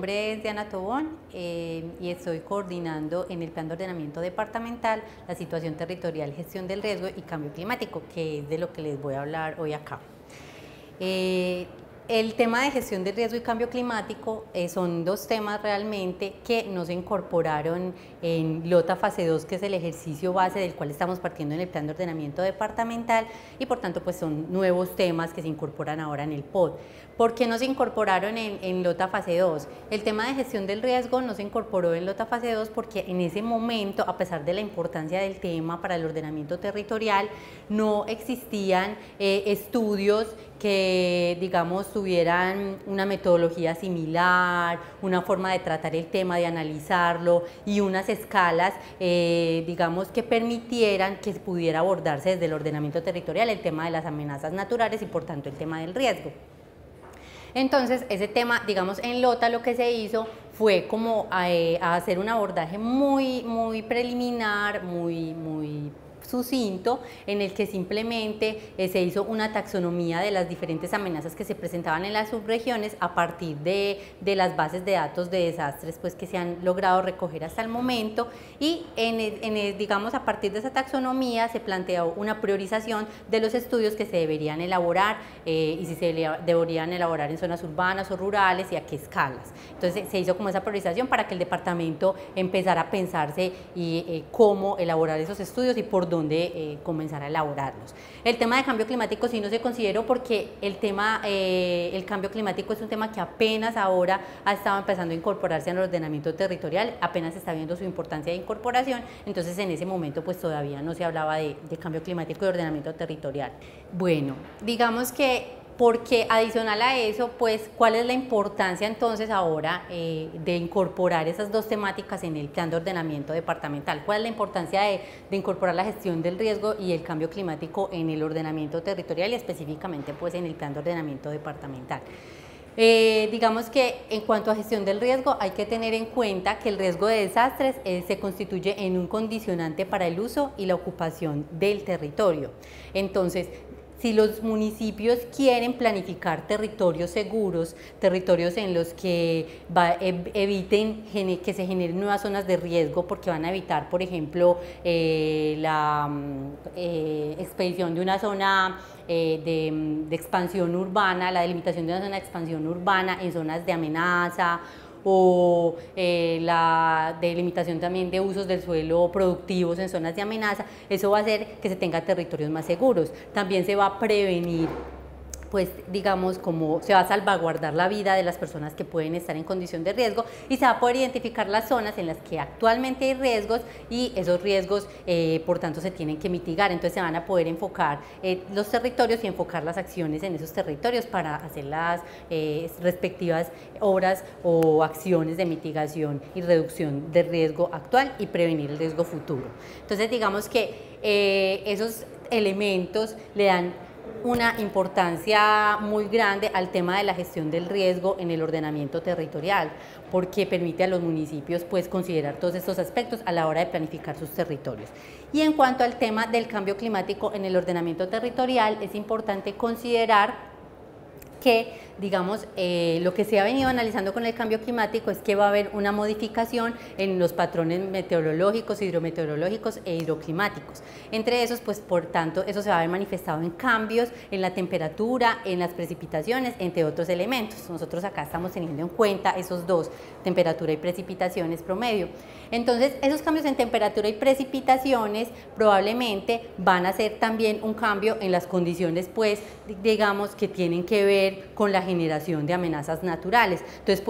nombre es Diana Tobón y estoy coordinando en el Plan de Ordenamiento Departamental la situación territorial, gestión del riesgo y cambio climático, que es de lo que les voy a hablar hoy acá. El tema de gestión del riesgo y cambio climático son dos temas realmente que no se incorporaron en LOTA fase 2, que es el ejercicio base del cual estamos partiendo en el Plan de Ordenamiento Departamental, y por tanto pues son nuevos temas que se incorporan ahora en el POD. ¿Por qué no se incorporaron en LOTA fase 2? El tema de gestión del riesgo no se incorporó en LOTA fase 2 porque en ese momento, a pesar de la importancia del tema para el ordenamiento territorial, no existían estudios que, digamos, tuvieran una metodología similar, una forma de tratar el tema, de analizarlo y unas escalas, digamos, que permitieran que pudiera abordarse desde el ordenamiento territorial el tema de las amenazas naturales y, por tanto, el tema del riesgo. Entonces, ese tema, digamos, en LOTA lo que se hizo fue como a hacer un abordaje muy preliminar, muy sucinto, en el que simplemente se hizo una taxonomía de las diferentes amenazas que se presentaban en las subregiones a partir de las bases de datos de desastres pues, que se han logrado recoger hasta el momento, y digamos, a partir de esa taxonomía se planteó una priorización de los estudios que se deberían elaborar y si se deberían elaborar en zonas urbanas o rurales y a qué escalas. Entonces se hizo como esa priorización para que el departamento empezara a pensarse cómo elaborar esos estudios y por dónde comenzar a elaborarlos. El tema de cambio climático sí no se consideró porque el cambio climático es un tema que apenas ahora ha estado empezando a incorporarse al ordenamiento territorial, apenas está viendo su importancia de incorporación, entonces en ese momento pues todavía no se hablaba de cambio climático y ordenamiento territorial. Bueno, digamos que porque adicional a eso, pues, ¿cuál es la importancia entonces ahora de incorporar esas dos temáticas en el plan de ordenamiento departamental? ¿Cuál es la importancia de incorporar la gestión del riesgo y el cambio climático en el ordenamiento territorial y específicamente pues en el plan de ordenamiento departamental? Digamos que en cuanto a gestión del riesgo hay que tener en cuenta que el riesgo de desastres se constituye en un condicionante para el uso y la ocupación del territorio. Entonces, si los municipios quieren planificar territorios seguros, territorios en los que eviten que se generen nuevas zonas de riesgo, porque van a evitar, por ejemplo, la expedición de una zona de expansión urbana, la delimitación de una zona de expansión urbana en zonas de amenaza, o la delimitación también de usos del suelo productivos en zonas de amenaza, eso va a hacer que se tenga territorios más seguros. También se va a prevenir, pues digamos, como se va a salvaguardar la vida de las personas que pueden estar en condición de riesgo y se va a poder identificar las zonas en las que actualmente hay riesgos y esos riesgos por tanto se tienen que mitigar, entonces se van a poder enfocar los territorios y enfocar las acciones en esos territorios para hacer las respectivas obras o acciones de mitigación y reducción del riesgo actual y prevenir el riesgo futuro. Entonces digamos que esos elementos le dan una importancia muy grande al tema de la gestión del riesgo en el ordenamiento territorial, porque permite a los municipios pues considerar todos estos aspectos a la hora de planificar sus territorios. Y en cuanto al tema del cambio climático en el ordenamiento territorial, es importante considerar que, digamos, lo que se ha venido analizando con el cambio climático es que va a haber una modificación en los patrones meteorológicos, hidrometeorológicos e hidroclimáticos. Entre esos, pues, por tanto, eso se va a ver manifestado en cambios en la temperatura, en las precipitaciones, entre otros elementos. Nosotros acá estamos teniendo en cuenta esos dos, temperatura y precipitaciones promedio. Entonces, esos cambios en temperatura y precipitaciones probablemente van a ser también un cambio en las condiciones, pues, digamos, que tienen que ver con la generación de amenazas naturales. Entonces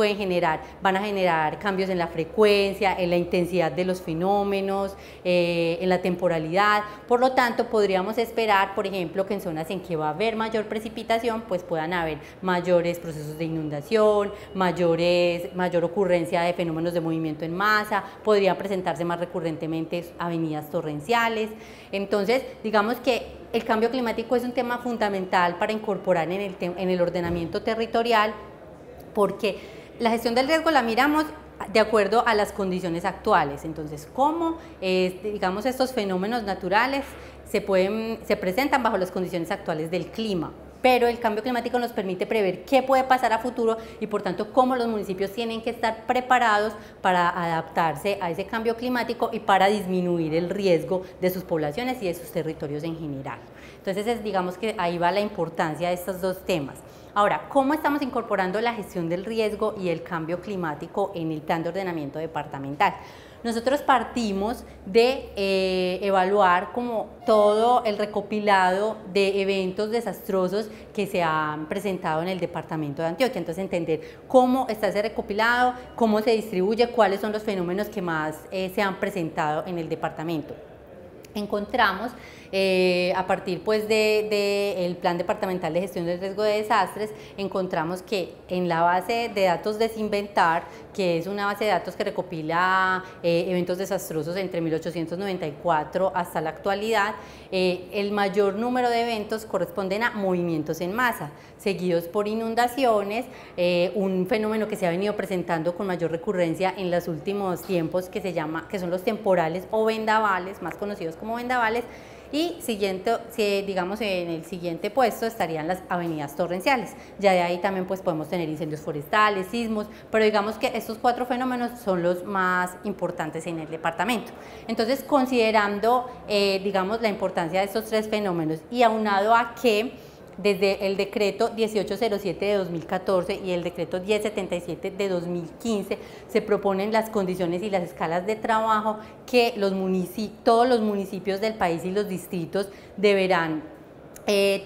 van a generar cambios en la frecuencia, en la intensidad de los fenómenos, en la temporalidad. Por lo tanto, podríamos esperar, por ejemplo, que en zonas en que va a haber mayor precipitación, pues puedan haber mayores procesos de inundación, mayor ocurrencia de fenómenos de movimiento en masa, podrían presentarse más recurrentemente avenidas torrenciales. Entonces, digamos que el cambio climático es un tema fundamental para incorporar en el ordenamiento territorial, porque la gestión del riesgo la miramos de acuerdo a las condiciones actuales. Entonces, cómo estos fenómenos naturales se presentan bajo las condiciones actuales del clima. pero el cambio climático nos permite prever qué puede pasar a futuro y por tanto cómo los municipios tienen que estar preparados para adaptarse a ese cambio climático y para disminuir el riesgo de sus poblaciones y de sus territorios en general. Entonces, digamos que ahí va la importancia de estos dos temas. Ahora, ¿cómo estamos incorporando la gestión del riesgo y el cambio climático en el plan de ordenamiento departamental? Nosotros partimos de evaluar como todo el recopilado de eventos desastrosos que se han presentado en el departamento de Antioquia. Entonces, entender cómo está ese recopilado, cómo se distribuye, cuáles son los fenómenos que más se han presentado en el departamento. Encontramos a partir pues del Plan Departamental de Gestión del Riesgo de Desastres, encontramos que en la base de datos Desinventar, que es una base de datos que recopila eventos desastrosos entre 1894 hasta la actualidad, el mayor número de eventos corresponden a movimientos en masa, seguidos por inundaciones, un fenómeno que se ha venido presentando con mayor recurrencia en los últimos tiempos que son los temporales o vendavales, más conocidos como vendavales, y digamos en el siguiente puesto estarían las avenidas torrenciales. Ya de ahí también pues podemos tener incendios forestales, sismos, pero digamos que estos 4 fenómenos son los más importantes en el departamento. Entonces, considerando digamos la importancia de estos 3 fenómenos y aunado a que desde el decreto 1807 de 2014 y el decreto 1077 de 2015 se proponen las condiciones y las escalas de trabajo que todos los municipios del país y los distritos deberán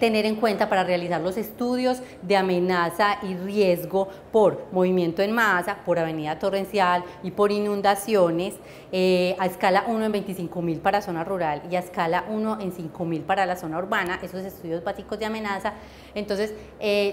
tener en cuenta para realizar los estudios de amenaza y riesgo por movimiento en masa, por avenida torrencial y por inundaciones, a escala 1 en 25.000 para zona rural y a escala 1 en 5.000 para la zona urbana, esos estudios básicos de amenaza. Entonces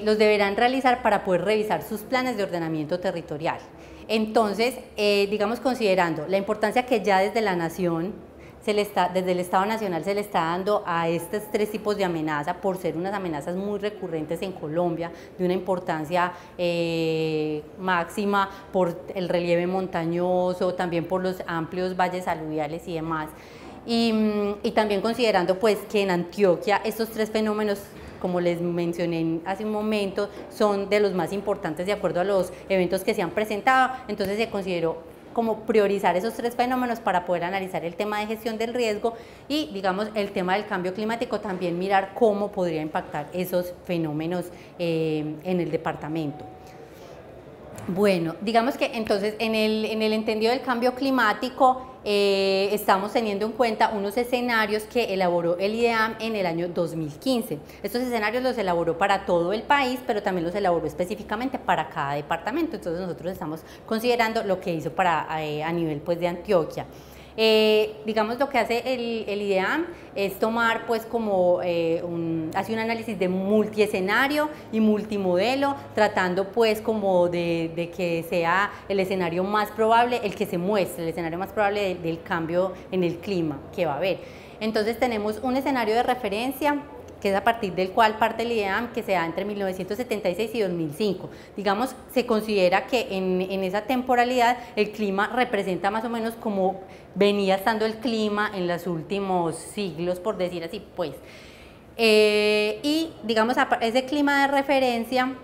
los deberán realizar para poder revisar sus planes de ordenamiento territorial. Entonces, digamos, considerando la importancia que ya desde la nación, desde el Estado Nacional se le está dando a estos 3 tipos de amenaza por ser unas amenazas muy recurrentes en Colombia, de una importancia máxima por el relieve montañoso, también por los amplios valles aluviales y demás. Y también considerando pues que en Antioquia estos 3 fenómenos, como les mencioné hace un momento, son de los más importantes de acuerdo a los eventos que se han presentado, entonces se consideró como priorizar esos 3 fenómenos para poder analizar el tema de gestión del riesgo y, digamos, el tema del cambio climático, también mirar cómo podría impactar esos fenómenos en el departamento. Bueno, digamos que entonces en el entendido del cambio climático estamos teniendo en cuenta unos escenarios que elaboró el IDEAM en el año 2015. Estos escenarios los elaboró para todo el país, pero también los elaboró específicamente para cada departamento. Entonces nosotros estamos considerando lo que hizo a nivel pues de Antioquia. Digamos, lo que hace el IDEAM es tomar pues como hace un análisis de multiescenario y multimodelo, tratando pues como de que sea el escenario más probable, el que se muestre, el escenario más probable del cambio en el clima que va a haber. Entonces tenemos un escenario de referencia que es a partir del cual parte el IDEAM, que se da entre 1976 y 2005. Digamos, se considera que en esa temporalidad el clima representa más o menos como venía estando el clima en los últimos siglos, por decir así, pues. Y digamos, ese clima de referencia,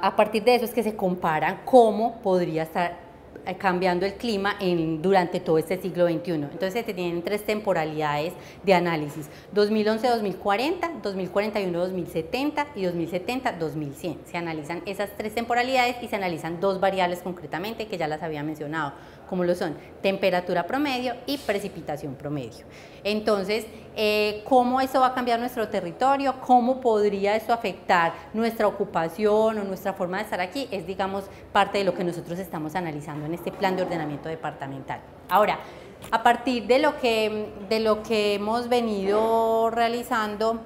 a partir de eso es que se comparan cómo podría estar cambiando el clima durante todo este siglo XXI. Entonces se tienen 3 temporalidades de análisis: 2011-2040, 2041-2070 y 2070-2100. Se analizan esas 3 temporalidades y se analizan 2 variables concretamente que ya las había mencionado, como lo son temperatura promedio y precipitación promedio. Entonces, ¿cómo eso va a cambiar nuestro territorio? ¿Cómo podría eso afectar nuestra ocupación o nuestra forma de estar aquí? Es, digamos, parte de lo que nosotros estamos analizando en este plan de ordenamiento departamental. Ahora, a partir de lo que hemos venido realizando,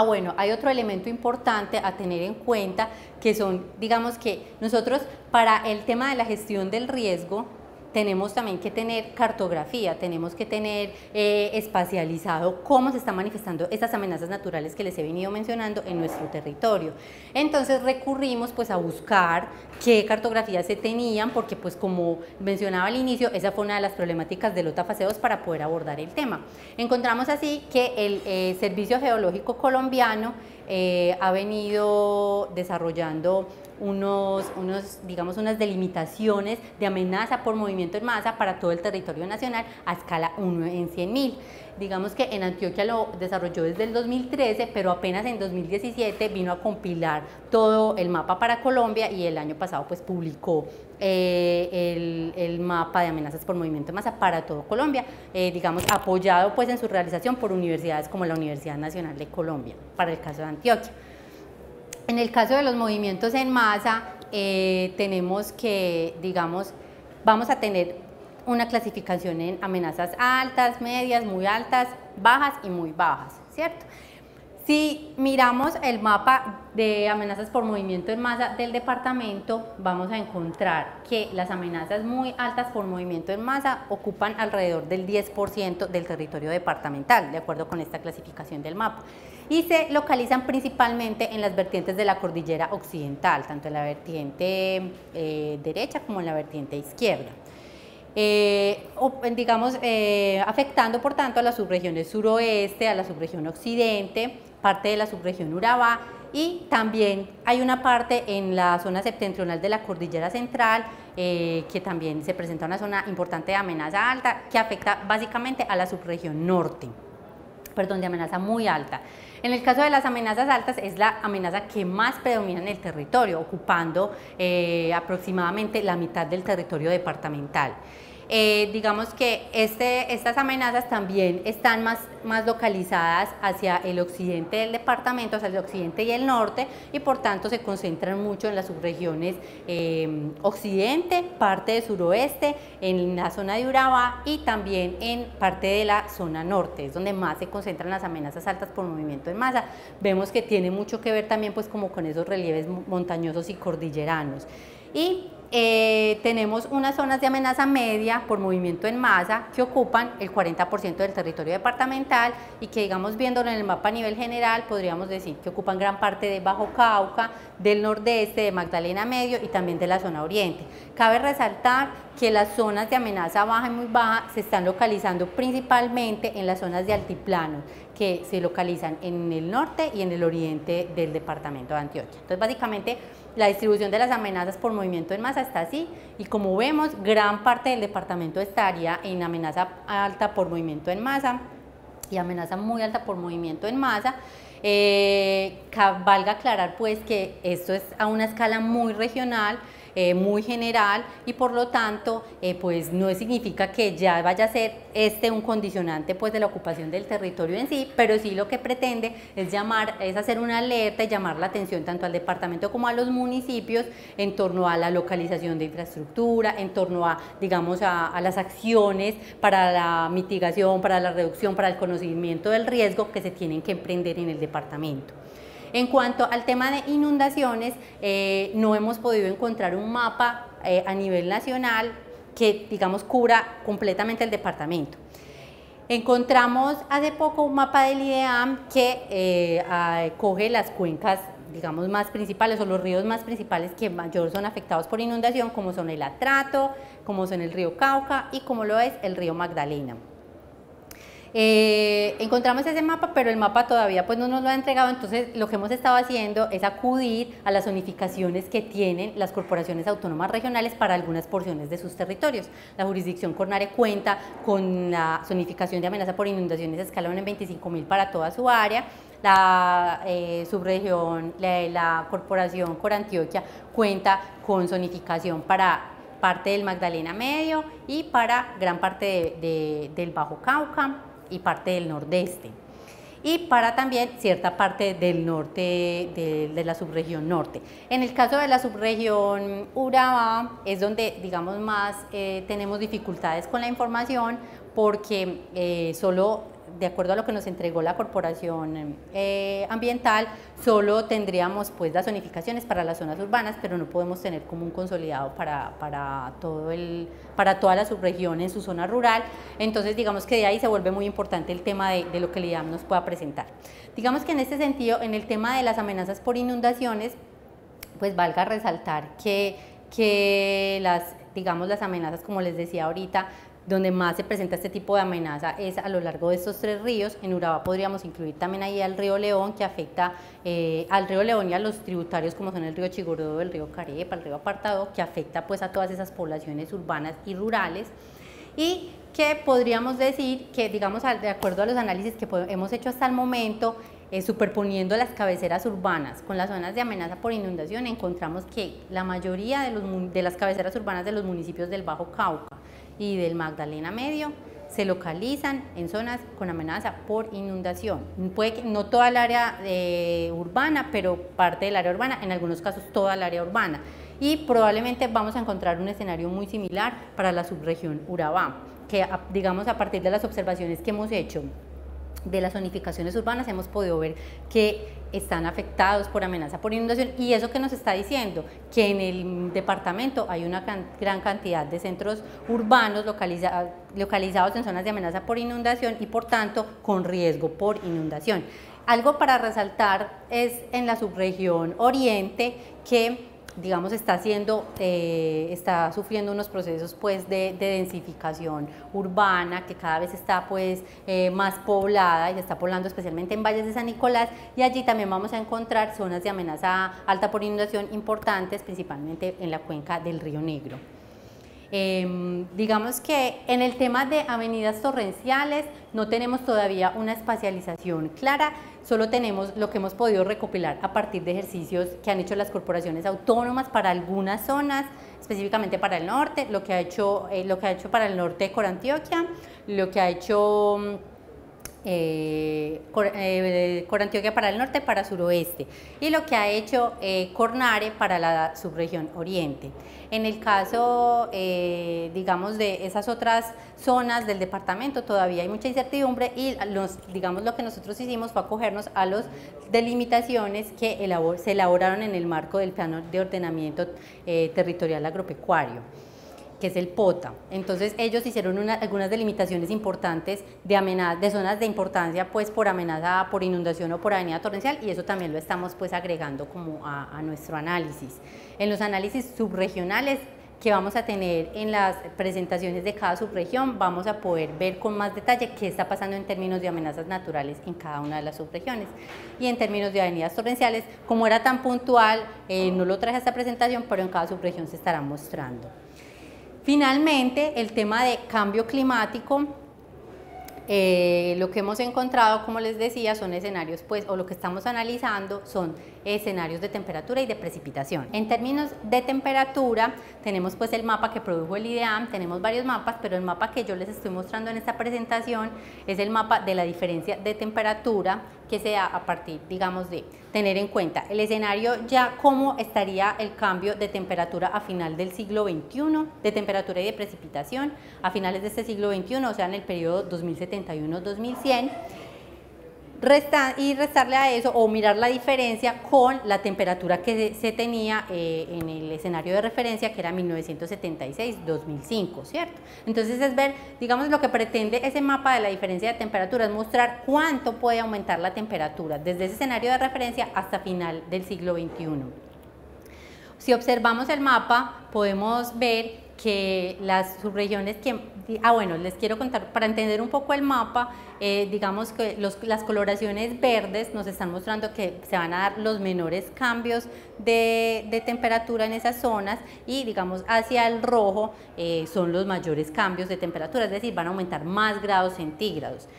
bueno, hay otro elemento importante a tener en cuenta, que son, digamos que nosotros para el tema de la gestión del riesgo, tenemos también que tener cartografía, tenemos que tener espacializado cómo se están manifestando estas amenazas naturales que les he venido mencionando en nuestro territorio. Entonces recurrimos pues a buscar qué cartografías se tenían, porque pues como mencionaba al inicio, esa fue una de las problemáticas del OTA fase 2 para poder abordar el tema. Encontramos así que el Servicio Geológico Colombiano ha venido desarrollando digamos, unas delimitaciones de amenaza por movimiento en masa para todo el territorio nacional a escala 1 en 100.000. Digamos que en Antioquia lo desarrolló desde el 2013, pero apenas en 2017 vino a compilar todo el mapa para Colombia y el año pasado pues publicó el mapa de amenazas por movimiento en masa para todo Colombia, digamos apoyado pues en su realización por universidades como la Universidad Nacional de Colombia, para el caso de Antioquia. En el caso de los movimientos en masa, tenemos que, digamos, vamos a tener una clasificación en amenazas altas, medias, muy altas, bajas y muy bajas, ¿cierto? Si miramos el mapa de amenazas por movimiento en masa del departamento, vamos a encontrar que las amenazas muy altas por movimiento en masa ocupan alrededor del 10% del territorio departamental, de acuerdo con esta clasificación del mapa, y se localizan principalmente en las vertientes de la cordillera occidental, tanto en la vertiente derecha como en la vertiente izquierda. Digamos, afectando por tanto a las subregiones suroeste, a la subregión occidente, parte de la subregión Urabá, y también hay una parte en la zona septentrional de la cordillera central que también se presenta una zona importante de amenaza alta que afecta básicamente a la subregión norte, perdón, de amenaza muy alta. En el caso de las amenazas altas es la amenaza que más predomina en el territorio, ocupando aproximadamente la mitad del territorio departamental. Digamos que estas amenazas también están más localizadas hacia el occidente del departamento, hacia el occidente y el norte, y por tanto se concentran mucho en las subregiones occidente, parte de suroeste, en la zona de Urabá y también en parte de la zona norte, es donde más se concentran las amenazas altas por movimiento en masa. Vemos que tiene mucho que ver también pues como con esos relieves montañosos y cordilleranos. Y tenemos unas zonas de amenaza media por movimiento en masa que ocupan el 40% del territorio departamental y que, digamos, viéndolo en el mapa a nivel general, podríamos decir que ocupan gran parte de Bajo Cauca, del nordeste, de Magdalena Medio y también de la zona oriente. Cabe resaltar que las zonas de amenaza baja y muy baja se están localizando principalmente en las zonas de altiplano, que se localizan en el norte y en el oriente del departamento de Antioquia. Entonces, básicamente, la distribución de las amenazas por movimiento en masa está así, y como vemos, gran parte del departamento estaría en amenaza alta por movimiento en masa y amenaza muy alta por movimiento en masa. Valga aclarar pues que esto es a una escala muy regional, muy general, y por lo tanto pues no significa que ya vaya a ser un condicionante pues de la ocupación del territorio en sí, pero sí lo que pretende es hacer una alerta y llamar la atención tanto al departamento como a los municipios en torno a la localización de infraestructura, en torno a, digamos, a las acciones para la mitigación, para la reducción, para el conocimiento del riesgo que se tienen que emprender en el departamento. En cuanto al tema de inundaciones, no hemos podido encontrar un mapa a nivel nacional que, digamos, cubra completamente el departamento. Encontramos hace poco un mapa del IDEAM que coge las cuencas, digamos, más principales, o los ríos más principales que mayor son afectados por inundación, como son el Atrato, como son el río Cauca y como lo es el río Magdalena. Encontramos ese mapa, pero el mapa todavía pues no nos lo ha entregado, entonces lo que hemos estado haciendo es acudir a las zonificaciones que tienen las corporaciones autónomas regionales para algunas porciones de sus territorios. La jurisdicción Cornare cuenta con la zonificación de amenaza por inundaciones a escala 1 en 25.000 para toda su área. La subregión, la corporación Corantioquia cuenta con zonificación para parte del Magdalena Medio y para gran parte del Bajo Cauca y parte del nordeste, y para también cierta parte del norte, de la subregión norte. En el caso de la subregión Urabá es donde, digamos, más tenemos dificultades con la información, porque solo de acuerdo a lo que nos entregó la corporación ambiental, solo tendríamos pues las zonificaciones para las zonas urbanas, pero no podemos tener como un consolidado para toda la subregión en su zona rural. Entonces, digamos que de ahí se vuelve muy importante el tema de lo que el IDEAM nos pueda presentar. Digamos que en este sentido, en el tema de las amenazas por inundaciones, pues valga resaltar que las amenazas, como les decía ahorita, donde más se presenta este tipo de amenaza es a lo largo de estos 3 ríos. En Urabá podríamos incluir también ahí al río León, que afecta al río León y a los tributarios como son el río Chigorodó, el río Carepa, el río Apartado, que afecta pues a todas esas poblaciones urbanas y rurales, y que podríamos decir que, digamos, de acuerdo a los análisis que hemos hecho hasta el momento, superponiendo las cabeceras urbanas con las zonas de amenaza por inundación, encontramos que la mayoría de las cabeceras urbanas de los municipios del Bajo Cauca y del Magdalena Medio se localizan en zonas con amenaza por inundación. Puede que no toda el área urbana, pero parte del área urbana, en algunos casos toda el área urbana. Y probablemente vamos a encontrar un escenario muy similar para la subregión Urabá, que digamos a partir de las observaciones que hemos hecho de las zonificaciones urbanas hemos podido ver que están afectados por amenaza por inundación, y eso que nos está diciendo que en el departamento hay una gran cantidad de centros urbanos localizados en zonas de amenaza por inundación y por tanto con riesgo por inundación. Algo para resaltar es en la subregión oriente, que digamos está sufriendo unos procesos pues de densificación urbana, que cada vez está pues más poblada y se está poblando especialmente en valles de San Nicolás, y allí también vamos a encontrar zonas de amenaza alta por inundación importantes, principalmente en la cuenca del Río Negro. Digamos que en el tema de avenidas torrenciales no tenemos todavía una espacialización clara, solo tenemos lo que hemos podido recopilar a partir de ejercicios que han hecho las corporaciones autónomas para algunas zonas, específicamente para el norte, lo que ha hecho para el norte de Corantioquia, lo que ha hecho Corantioquia para el norte, para suroeste, y lo que ha hecho Cornare para la subregión oriente. En el caso, digamos, de esas otras zonas del departamento todavía hay mucha incertidumbre, y digamos, lo que nosotros hicimos fue acogernos a las delimitaciones que se elaboraron en el marco del Plano de Ordenamiento Territorial Agropecuario, que es el POTA. Entonces ellos hicieron algunas delimitaciones importantes de zonas de importancia pues por amenaza por inundación o por avenida torrencial, y eso también lo estamos pues agregando como a nuestro análisis. En los análisis subregionales que vamos a tener en las presentaciones de cada subregión, vamos a poder ver con más detalle qué está pasando en términos de amenazas naturales en cada una de las subregiones. Y en términos de avenidas torrenciales, como era tan puntual, no lo traje a esta presentación, pero en cada subregión se estará mostrando. Finalmente, el tema de cambio climático, lo que hemos encontrado, como les decía, son escenarios, pues, o lo que estamos analizando son escenarios de temperatura y de precipitación. En términos de temperatura, tenemos pues el mapa que produjo el IDEAM, tenemos varios mapas, pero el mapa que yo les estoy mostrando en esta presentación es el mapa de la diferencia de temperatura que se da a partir, digamos, de tener en cuenta el escenario ya cómo estaría el cambio de temperatura a final del siglo XXI, de temperatura y de precipitación a finales de este siglo XXI, o sea, en el periodo 2071-2100, y restarle a eso o mirar la diferencia con la temperatura que se tenía en el escenario de referencia, que era 1976-2005, ¿cierto? Entonces es ver, digamos, lo que pretende ese mapa de la diferencia de temperatura es mostrar cuánto puede aumentar la temperatura desde ese escenario de referencia hasta final del siglo XXI. Si observamos el mapa, podemos ver que las subregiones bueno, les quiero contar, para entender un poco el mapa, digamos que las coloraciones verdes nos están mostrando que se van a dar los menores cambios de temperatura en esas zonas, y digamos hacia el rojo son los mayores cambios de temperatura, es decir, van a aumentar más grados centígrados.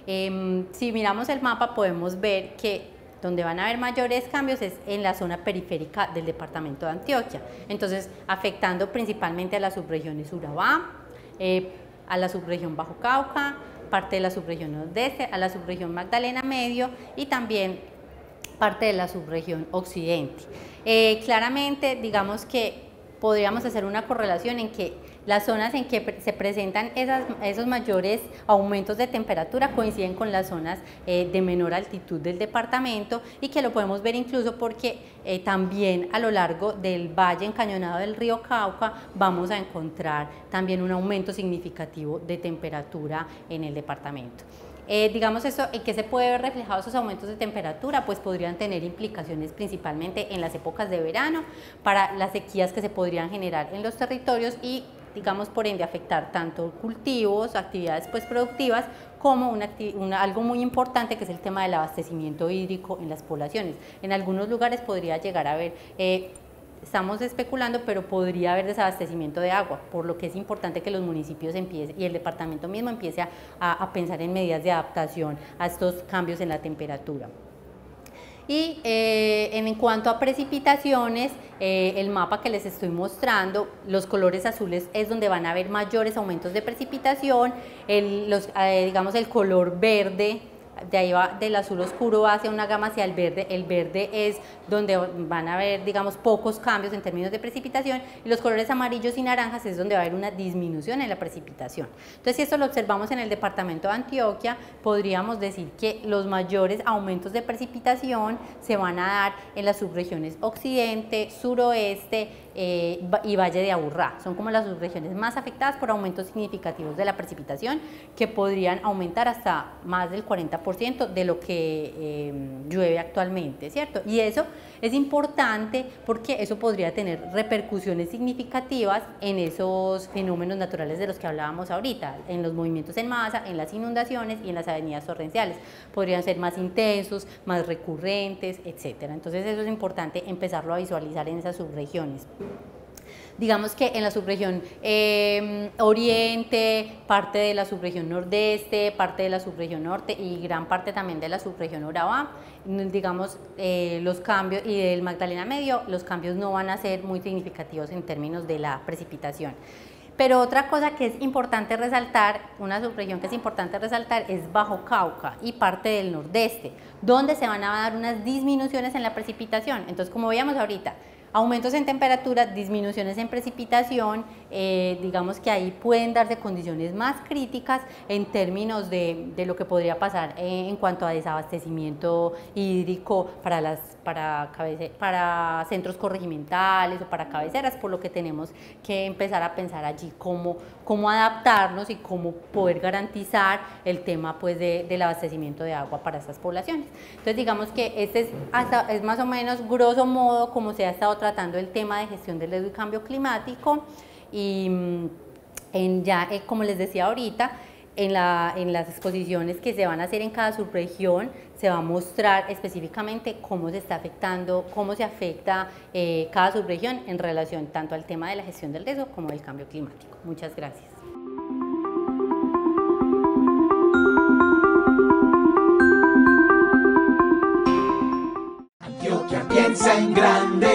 Si miramos el mapa podemos ver que donde van a haber mayores cambios es en la zona periférica del departamento de Antioquia, entonces afectando principalmente a las subregiones Urabá, a la subregión Bajo Cauca, parte de la subregión nordeste, a la subregión Magdalena Medio y también parte de la subregión occidente. Claramente, digamos que podríamos hacer una correlación en que las zonas en que se presentan esos mayores aumentos de temperatura coinciden con las zonas de menor altitud del departamento, y que lo podemos ver incluso porque también a lo largo del valle encañonado del río Cauca vamos a encontrar también un aumento significativo de temperatura en el departamento. Digamos eso, ¿en qué se puede ver reflejados esos aumentos de temperatura? Pues podrían tener implicaciones principalmente en las épocas de verano, para las sequías que se podrían generar en los territorios, y digamos, por ende, afectar tanto cultivos, actividades pues productivas, como algo muy importante que es el tema del abastecimiento hídrico en las poblaciones. En algunos lugares podría llegar a haber, estamos especulando, pero podría haber desabastecimiento de agua, por lo que es importante que los municipios empiecen y el departamento mismo empiece a pensar en medidas de adaptación a estos cambios en la temperatura. Y en cuanto a precipitaciones, el mapa que les estoy mostrando, los colores azules es donde van a haber mayores aumentos de precipitación, digamos el color verde, de ahí va del azul oscuro hacia una gama hacia el verde es donde van a haber, digamos, pocos cambios en términos de precipitación, y los colores amarillos y naranjas es donde va a haber una disminución en la precipitación. Entonces, si esto lo observamos en el departamento de Antioquia, podríamos decir que los mayores aumentos de precipitación se van a dar en las subregiones occidente, suroeste y Valle de Aburrá. Son como las subregiones más afectadas por aumentos significativos de la precipitación, que podrían aumentar hasta más del 40% de lo que llueve actualmente, ¿cierto? Y eso es importante porque eso podría tener repercusiones significativas en esos fenómenos naturales de los que hablábamos ahorita, en los movimientos en masa, en las inundaciones y en las avenidas torrenciales. Podrían ser más intensos, más recurrentes, etcétera. Entonces eso es importante empezarlo a visualizar en esas subregiones. Digamos que en la subregión oriente, parte de la subregión nordeste, parte de la subregión norte y gran parte también de la subregión Urabá, digamos, los cambios, y del Magdalena Medio, los cambios no van a ser muy significativos en términos de la precipitación. Pero otra cosa que es importante resaltar, una subregión que es importante resaltar, es Bajo Cauca y parte del nordeste, donde se van a dar unas disminuciones en la precipitación. Entonces, como veíamos ahorita, aumentos en temperatura, disminuciones en precipitación, digamos que ahí pueden darse condiciones más críticas en términos de lo que podría pasar en cuanto a desabastecimiento hídrico para centros corregimentales o para cabeceras, por lo que tenemos que empezar a pensar allí cómo adaptarnos y cómo poder garantizar el tema pues del abastecimiento de agua para estas poblaciones. Entonces digamos que este es más o menos grosso modo como se ha estado tratando el tema de gestión del riesgo y cambio climático, y como les decía ahorita, en las exposiciones que se van a hacer en cada subregión se va a mostrar específicamente cómo se está afectando, cómo se afecta cada subregión en relación tanto al tema de la gestión del riesgo como del cambio climático. Muchas gracias. Antioquia piensa en grande.